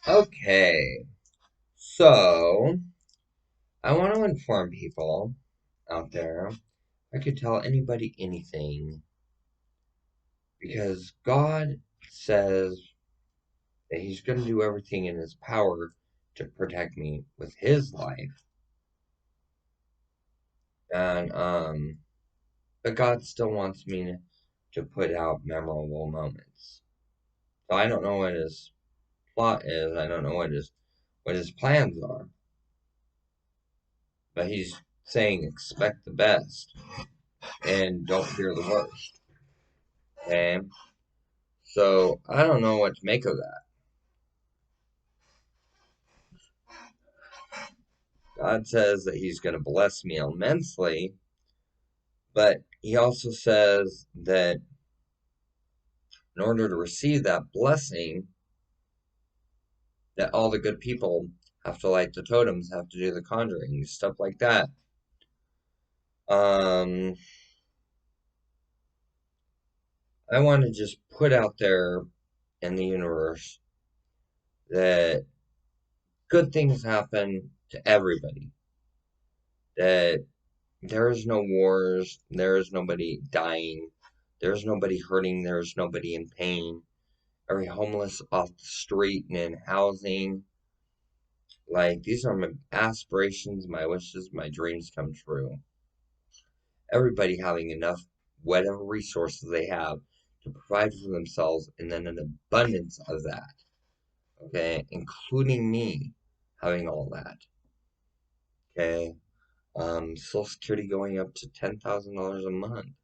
Okay, so I want to inform people out there I could tell anybody anything because God says that He's going to do everything in His power to protect me with His life, and but God still wants me to put out memorable moments. So I don't know what His plot is. I don't know what His plans are, but He's saying expect the best and don't fear the worst. Okay. So I don't know what to make of that. God says that He's going to bless me immensely, but He also says that in order to receive that blessing, that all the good people have to light the totems, have to do the conjuring, stuff like that. Um, I want to just put out there in the universe that good things happen to everybody. That there is no wars, there is nobody dying, there's nobody hurting, there's nobody in pain. Every homeless off the street and in housing. Like, these are my aspirations, my wishes, my dreams come true. Everybody having enough, whatever resources they have, to provide for themselves, and then an abundance of that. Okay, including me having all that. Okay, Social Security going up to $10,000 a month.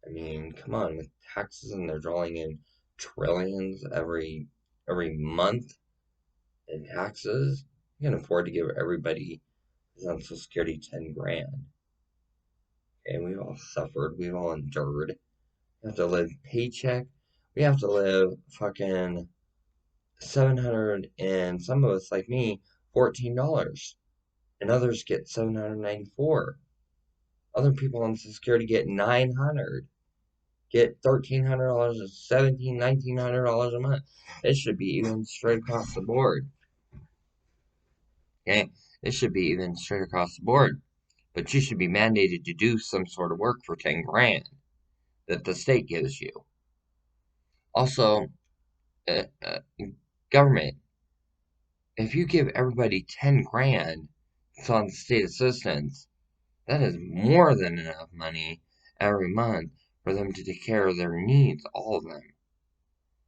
I mean, come on, with taxes and they're drawing in trillions every month in taxes. You can afford to give everybody who's on Social Security 10 grand. Okay, we've all suffered, we've all endured. We have to live paycheck. We have to live fucking 700 and some of us like me, $14. And others get 794. Other people on Social Security get 900. Get $1,300 or $1,900 a month. It should be even straight across the board. Okay? It should be even straight across the board. But you should be mandated to do some sort of work for 10 grand that the state gives you. Also, uh, uh, government, if you give everybody 10 grand that's on state assistance, that is more than enough money every month for them to take care of their needs, all of them.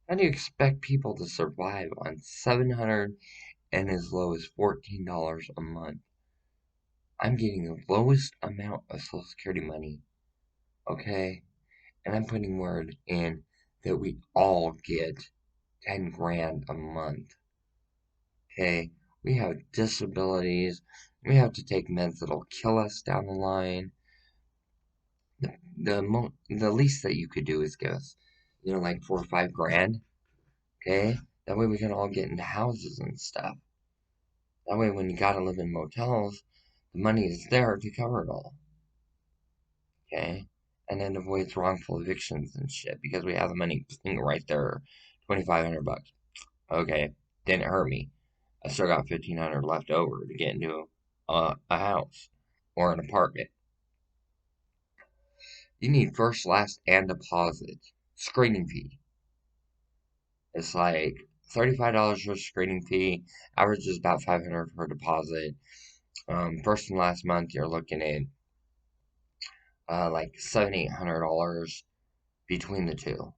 How do you expect people to survive on 700 and as low as $14 a month? I'm getting the lowest amount of Social Security money, okay? And I'm putting word in that we all get 10 grand a month, okay? We have disabilities. We have to take meds that'll kill us down the line. The least that you could do is give us, like 4 or 5 grand, okay? That way we can all get into houses and stuff. That way, when you gotta live in motels, the money is there to cover it all. Okay? And then avoids wrongful evictions and shit because we have the money right there. 2,500 bucks. Okay. Didn't hurt me. I still got 1,500 left over to get into a house or an apartment. You need first, last, and deposit. Screening fee. It's like $35 for a screening fee. Average is about 500 for a deposit. First and last month, you're looking at like $700-800 between the two.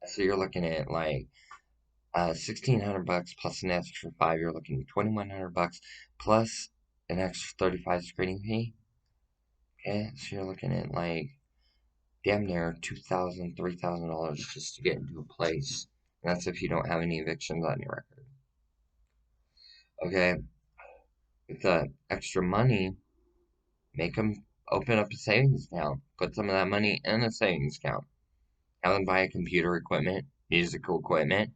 So you're looking at like 1,600 bucks plus an extra five. You're looking at 2,100 bucks plus an extra 35 screening fee. Okay, so you're looking at like damn near $2,000-3,000 just to get into a place. And that's if you don't have any evictions on your record. Okay, with the extra money, make them open up a savings account. Put some of that money in a savings account. Have them buy computer equipment, musical equipment.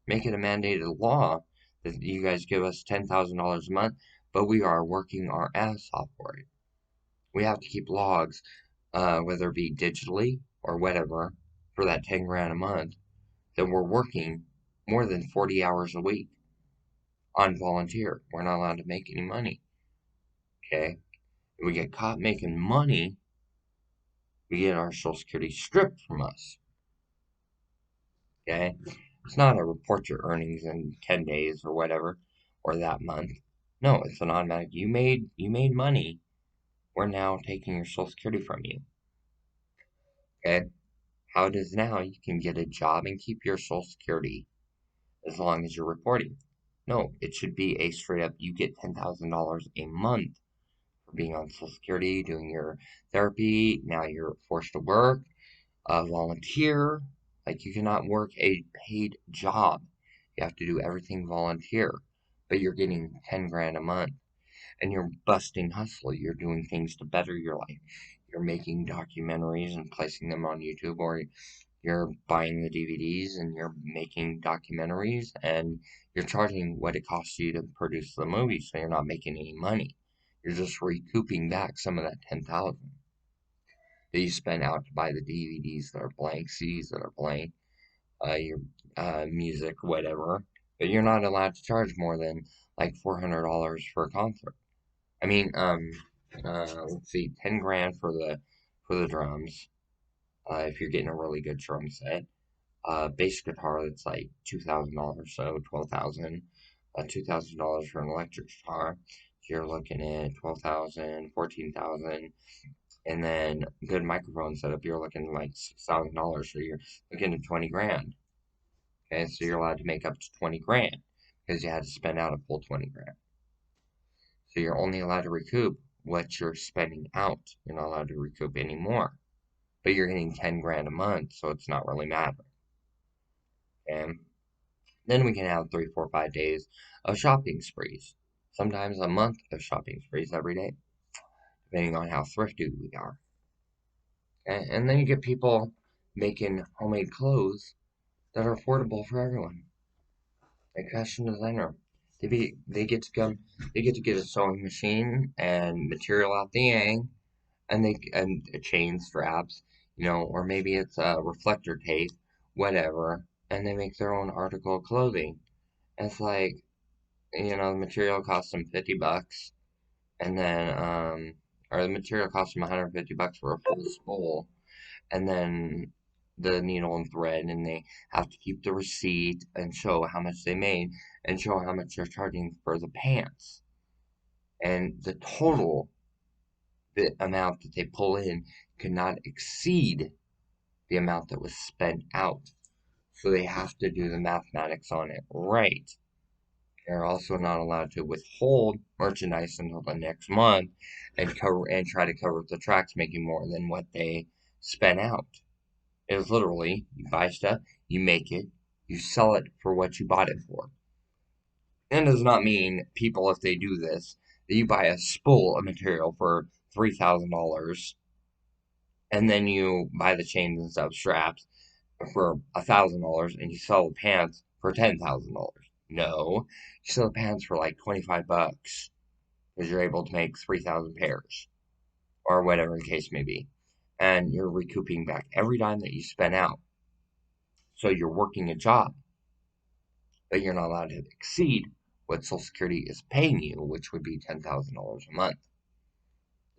Make it a mandated law that you guys give us $10,000 a month, but we are working our ass off for it. We have to keep logs, whether it be digitally or whatever, for that 10 grand a month, that we're working more than 40 hours a week. on volunteer. We're not allowed to make any money. Okay? If we get caught making money, we get our Social Security stripped from us. Okay? It's not a report your earnings in 10 days or whatever, or that month. No, it's an automatic. You made money. We're now taking your Social Security from you. Okay? How it is now, you can get a job and keep your Social Security as long as you're reporting. No, it should be a straight up, you get $10,000 a month for being on Social Security, doing your therapy. Now you're forced to work, volunteer. Like, you cannot work a paid job. You have to do everything volunteer. But you're getting 10 grand a month. And you're busting hustle. You're doing things to better your life. You're making documentaries and placing them on YouTube, or you're buying the DVDs and you're making documentaries and you're charging what it costs you to produce the movie, so you're not making any money. You're just recouping back some of that 10,000 that you spent out to buy the DVDs that are blank, CDs that are blank, your music, whatever. But you're not allowed to charge more than like $400 for a concert. I mean, let's see, 10 grand for the drums. If you're getting a really good drum set. Bass guitar that's like $2,000, so 12,000. $2,000 for an electric guitar. So you're looking at 12,000, 14,000, and then good microphone setup. You're looking like $6,000, so you're looking at 20 grand. Okay, so you're allowed to make up to 20 grand because you had to spend out a full 20 grand. So you're only allowed to recoup what you're spending out. You're not allowed to recoup any more. But you're getting 10 grand a month, so it's not really mattering. And then we can have 3, 4, 5 days of shopping sprees. Sometimes a month of shopping sprees every day, depending on how thrifty we are. And then you get people making homemade clothes that are affordable for everyone. Like fashion designer. They get to get a sewing machine and material out the yang, and chain straps, or maybe it's a reflector tape, whatever, and they make their own article of clothing. And it's like, the material costs them $50, and then, or the material costs them $150 for a full spool, and then the needle and thread, and they have to keep the receipt and show how much they made and show how much they're charging for the pants. And the amount that they pull in cannot exceed the amount that was spent out. So they have to do the mathematics on it right. They're also not allowed to withhold merchandise until the next month and try to cover the tracks making more than what they spent out. It is literally, you buy stuff, you make it, you sell it for what you bought it for. And it does not mean, people, if they do this, that you buy a spool of material for $3,000 and then you buy the chains and stuff, straps, for $1,000 and you sell the pants for $10,000. No, you sell the pants for like $25 because you're able to make 3,000 pairs or whatever the case may be. And you're recouping back every dime that you spent out. So you're working a job, but you're not allowed to exceed what Social Security is paying you, which would be $10,000 a month.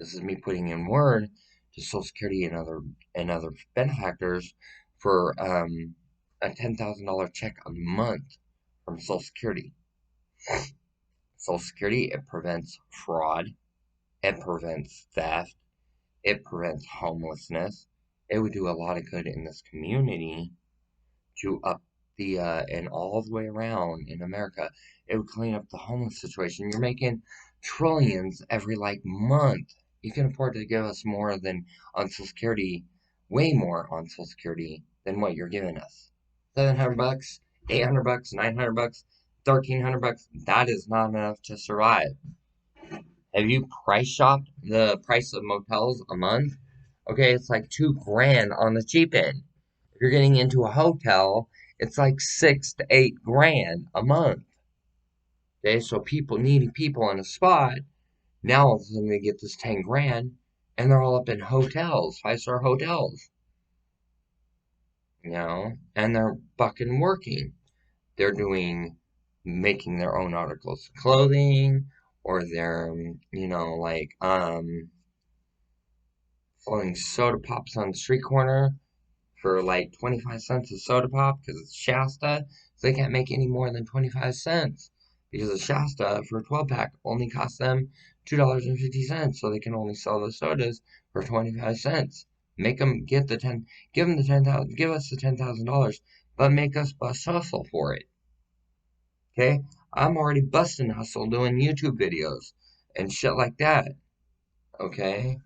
This is me putting in word to Social Security and other benefactors for a $10,000 check a month from Social Security. Social Security, it prevents fraud, it prevents theft, it prevents homelessness. It would do a lot of good in this community to up and all the way around in America. It would clean up the homeless situation. You're making trillions every month. You can afford to give us more than on Social Security, way more on Social Security than what you're giving us. $700, $800, $900, $1,300. That is not enough to survive. Have you price shopped the price of motels a month? Okay, it's like 2 grand on the cheap end. If you're getting into a hotel, it's like 6 to 8 grand a month. Okay, so needing people in a spot, now all of a sudden they get this 10 grand and they're all up in hotels, 5-star hotels. And they're fucking working. They're doing making their own articles of clothing, or they're, selling soda pops on the street corner for like 25 cents a soda pop because it's Shasta. So they can't make any more than 25 cents because the Shasta for a 12 pack only costs them $2.50. So they can only sell the sodas for 25 cents. Make them get the 10, give them the 10,000, give us the $10,000, but make us bust hustle for it. Okay? I'm already busting hustle doing YouTube videos and shit like that. Okay?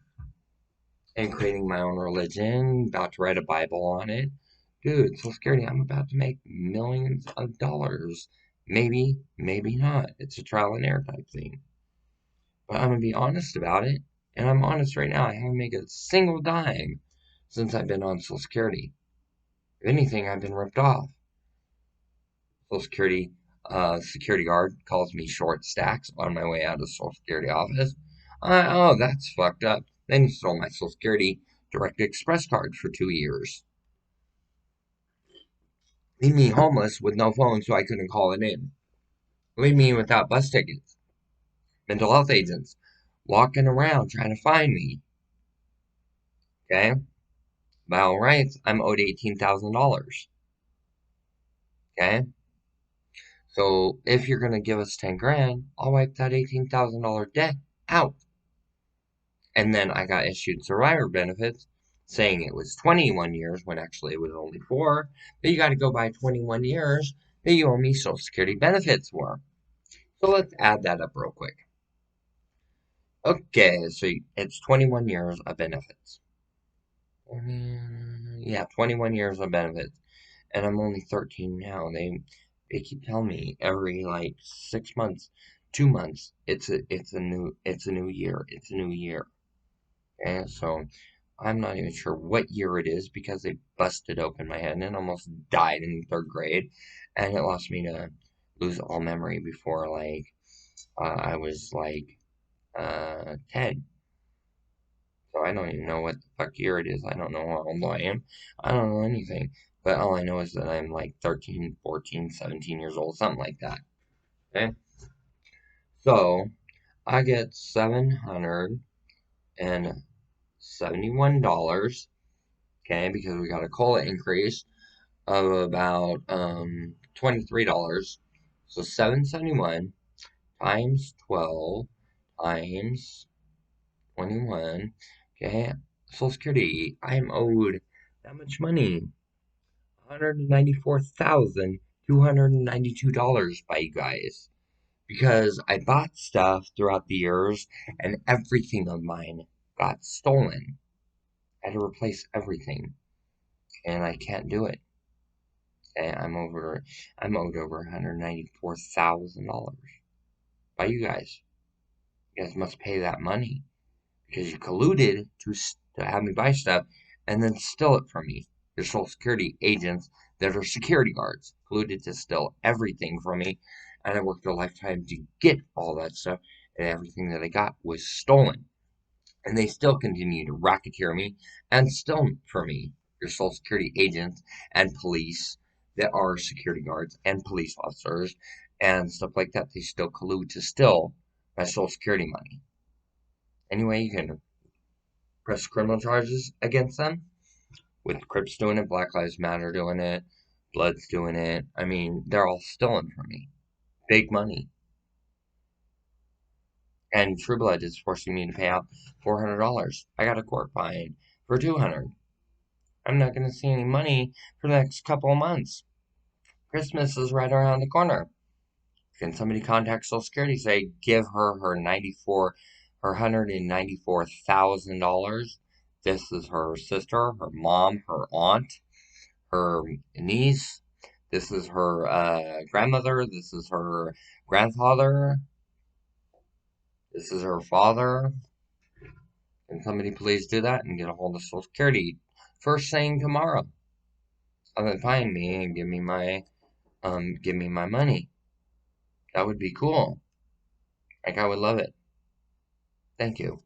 And creating my own religion, about to write a Bible on it. Dude, Social Security, I'm about to make millions of dollars. Maybe, maybe not. It's a trial and error type thing. But I'm gonna be honest about it, and I'm honest right now. I haven't made a single dime since I've been on Social Security. If anything, I've been ripped off. Social Security security guard calls me short stacks on my way out of the Social Security office. Oh, that's fucked up. Then he stole my Social Security Direct Express card for 2 years. Leave me homeless with no phone so I couldn't call it in. Leave me without bus tickets. Mental health agents walking around trying to find me. Okay? By all rights, I'm owed $18,000. Okay? So if you're gonna give us 10 grand, I'll wipe that $18,000 debt out. And then I got issued survivor benefits saying it was 21 years when actually it was only 4. But you gotta go by 21 years that you owe me Social Security benefits for. So let's add that up real quick. Okay, so it's 21 years of benefits. Yeah, 21 years of benefits. And I'm only 13 now. They keep telling me every like 6 months, 2 months, it's a new year. It's a new year. And so I'm not even sure what year it is because they busted open my head and almost died in 3rd grade. And it lost me to lose all memory before like I was like 10. So I don't even know what the fuck year it is. I don't know how old I am. I don't know anything. But all I know is that I'm like 13, 14, 17 years old, something like that. Okay? So I get $771, okay, because we got a COLA increase of about $23. So 771 times 12 times 21. Okay, Social Security, I am owed that much money. $194,292 by you guys. Because I bought stuff throughout the years and everything of mine got stolen. I had to replace everything. And I can't do it. And I'm owed over $194,000 by you guys. You guys must pay that money because you colluded to have me buy stuff and then steal it from me. Your Social Security agents that are security guards colluded to steal everything from me, and I worked a lifetime to get all that stuff, and everything that I got was stolen. And they still continue to racketeer me and steal from me. Your Social Security agents and police that are security guards and police officers and stuff like that, they still collude to steal my Social Security money. Anyway, you can press criminal charges against them, with Crips doing it, Black Lives Matter doing it, Bloods doing it. I mean, they're all stealing from me. Big money. And True Blood is forcing me to pay out $400. I got a court fine for $200. I'm not going to see any money for the next couple of months. Christmas is right around the corner. Can somebody contact Social Security, say, give her her $194,000. This is her sister, her mom, her aunt, her niece. This is her grandmother. This is her grandfather. This is her father. Can somebody please do that and get a hold of Social Security first thing tomorrow? And then find me and give me my money. That would be cool. Like I would love it. Thank you.